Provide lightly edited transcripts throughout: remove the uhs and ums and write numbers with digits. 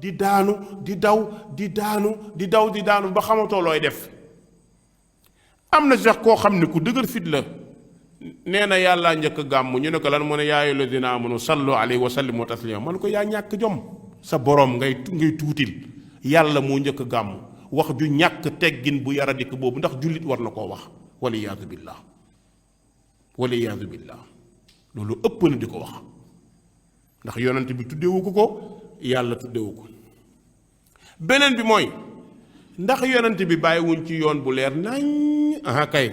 di daanu di daw di daanu di daw di daanu ba xamatoo looy def. am na sax koo xam ne ku dëgër fit la nee na yàlla njëkk gàmm ñu ne ko lan mu ne yaa ayyuhal lazina amanu sallu alayhi wa sallimu taslima man ko yaa ñàkk jom sa borom ngay tuutil yàlla moo njëkk gàmm wax ju ñàkk teggin bu yaradik boobu ndax jullit war na koo wax waliyaadu billah waliyaadu billah loolu ëpp na di ko wax ndax yonent bi tuddewu ko yàlla tuddewu ko. beneen bi mooy ndax yonent bi bàyyiwuñ ci yoon bu leer nañ aha kay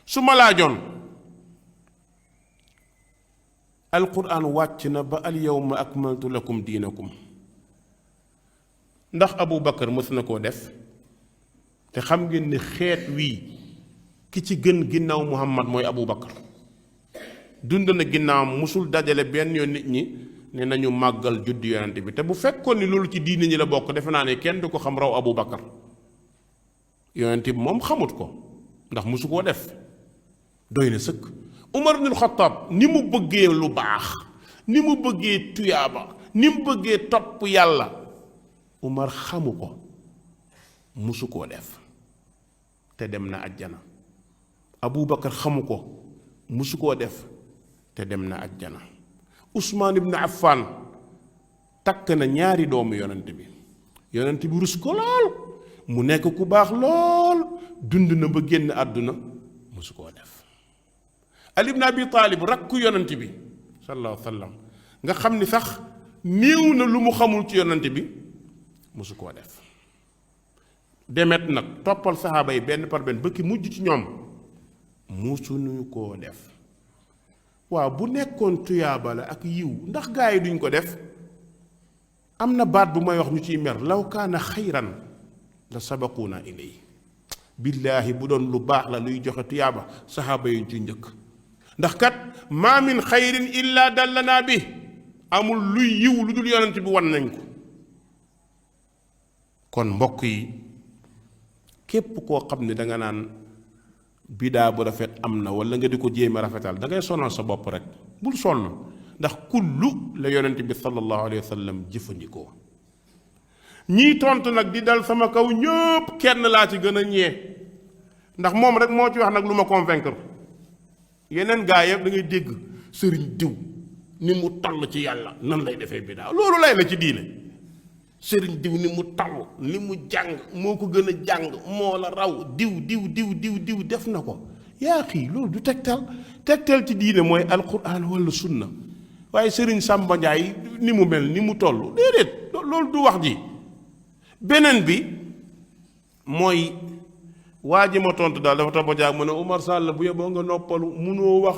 su ma laajoon alquran wàcc na ba al yawma akmaltu lakum diinakum ndax Abu Bakar mës na koo def te xam ngeen ne xeet wii ki ci gën ginnaaw Muhammad mooy Abu Bakar dund na ginnaawam musul dajale benn yoon nit ñi ne nañu màggal juddi yonent bi te bu fekkoon ni loolu ci diine ñi la bokk defe naa ne kenn du ko xam raw Abu Bakar yonent bi moom xamut ko ndax musu koo def doy na sëkk. Umar ibnul Xattaab ni mu bëggee lu baax ni mu bëggee tuyaaba ni mu bëggee topp yàlla Umar xamu ko musu koo def te dem na ajjana. Abu Bakar xamu ko musu koo def te dem na ajjana. Usmaan ibn Affan takk na ñaari doomu yonent bi rus ko lool mu nekk ku baax lool dund na ba génn àdduna musu koo def. Ali ibn Abi Taalib rakku yonent bi sallallahu alayhi wa sallam nga xam ni sax néew na lu mu xamul ci yonent bi musu koo def. demet nag toppal saxaaba yi benn par benn ba ki mujj ci ñoom musuñu koo def. waaw bu nekkoon tuyaaba la ak yiw ndax gaa yi duñ ko def. am na baat bu may wax ñu ciy mer law kaana xayran la sabaquuna ilay billaahi bu doon lu baax la luy joxe tuyaaba saxaaba yi ci njëkk ndax kat maa min xayrin illa dallanaa bi amul luy yiw lu dul yonent bi wan nañ ko. kon mbokk yi képp koo xam ne danga naan bidaa bu rafet am na wala nga di ko jéem a rafetal da ngay sonal sa bopp rek bul sonn ndax kullu la yonent bi sallallahu alayhi wa sallam jëfandikoo. ñii tontu nag di dal sama kaw ñëpp kenn laa ci gën a ñee ndax moom rek moo ci wax nag lu ma convaincre. yeneen gaa yëpp da ngay dégg sëriñ diw ni mu toll ci yàlla nan lay defee bidaa loolu lay la ci diine. sëriñ diw ni mu taw li mu jàng moo ko gën a jàng moo la raw diw def na ko yaa xii loolu du tegtal ci diine mooy alquran wala sunna waaye sëriñ Samba Ndiaye ni mu mel ni mu toll déedéet loolu du wax ji. beneen bi mooy waa ji ma tontu daal dafa tax ba jaag mu ne Umar Sall bu yeboo nga noppalu munoo wax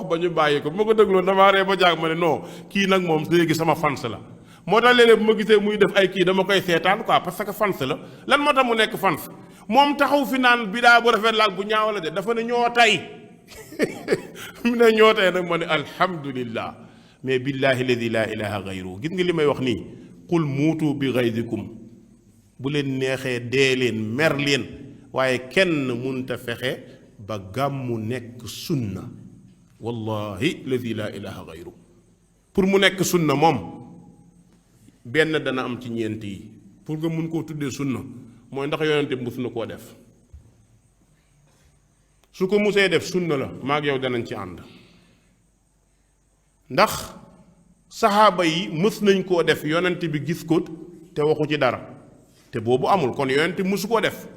ba ñu bàyyi ko bu ma ko dégloo damaa ree ba jaag ma ne non kii nag moom léegi sama fans la. moo tax léeg-léeg bu ma gisee muy def ay kii dama koy seetaan quoi parce que fans la lan moo tax mu nekk fans moom taxaw fi naan bidaa bu rafet la ak bu ñaaw la de dafa ne ñoo tay mu ne ñoo tay nag ma ne alhamdulillah mais billahi alladi laa ilaha gayru gis nga li may wax nii qul muutu bi gaydikum bu leen neexee dee leen mer leen waaye kenn munta fexe ba gàmmu nekk sunna wallahi alladi laa ilaha gayru pour mu nekk sunna moom benn dana am ci ñeent yi pour nga mun koo tuddee sunna mooy ndax yonente bi mus na koo def su ko musee def sunna la maag yow danañ ci ànd ndax saxaaba yi mës nañ koo def yonente bi gis ko te waxu ci dara te boobu amul kon yonente bi musu koo def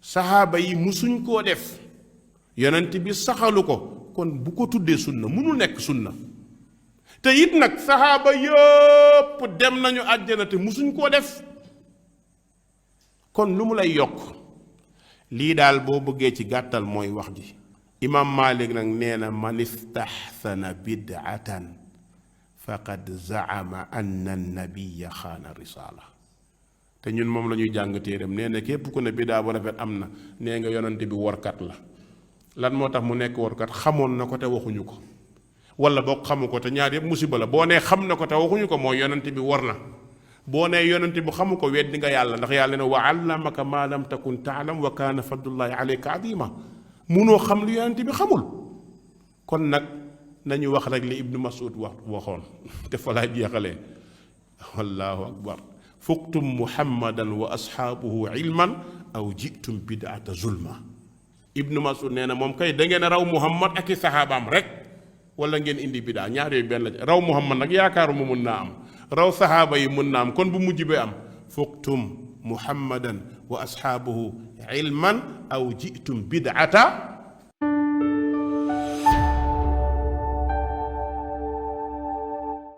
saxaaba yi musuñ koo def yonente bi saxalu ko kon bu ko tuddee sunna munul nekk sunna te it nag saxaaba yëpp dem nañu àjjana te musuñ koo def kon lu mu lay yokk lii daal boo bëggee ci gàttal mooy wax ji imam Malik nag nee na man istaxsana bid'atan faqad zaama anna nabiya xaana risala te ñun moom la ñuy jàng téeram nee na képp ku ne bidaa bu rafet am na nee nga yonante bi workat la lan moo tax mu nekk workat xamoon na ko te waxuñu ko wala boog xamu ko te ñaar yëpp musiba la boo nee xam na ko te waxuñu ko mooy yonante bi war na boo nee yonante bi xamu ko weddi nga yàlla ndax yàlla ne wa allamaka ma lam takun taalam wa kaana fadlullahi alayka adima munoo xam lu yonante bi xamul kon nag nañu wax rek li ibnu mas'ud waxoon te fa laa jeexalee allahu akbar fuqtum muhammadan wa ashaabuhu ilman aw jitum bid'ata zulma. ibnu masud nee na moom kay da ngeen raw muhammad ak i saxaabaam rek wala ngeen indi bidaa. ñaar yooyu benn la. raw muhammad nag yaakaaruma mun naa am, raw saxaaba yi mun naa am, kon bu mujj bee am. fuqtum muhammadan wa ashaabuhu ilman aw jitum bid'ata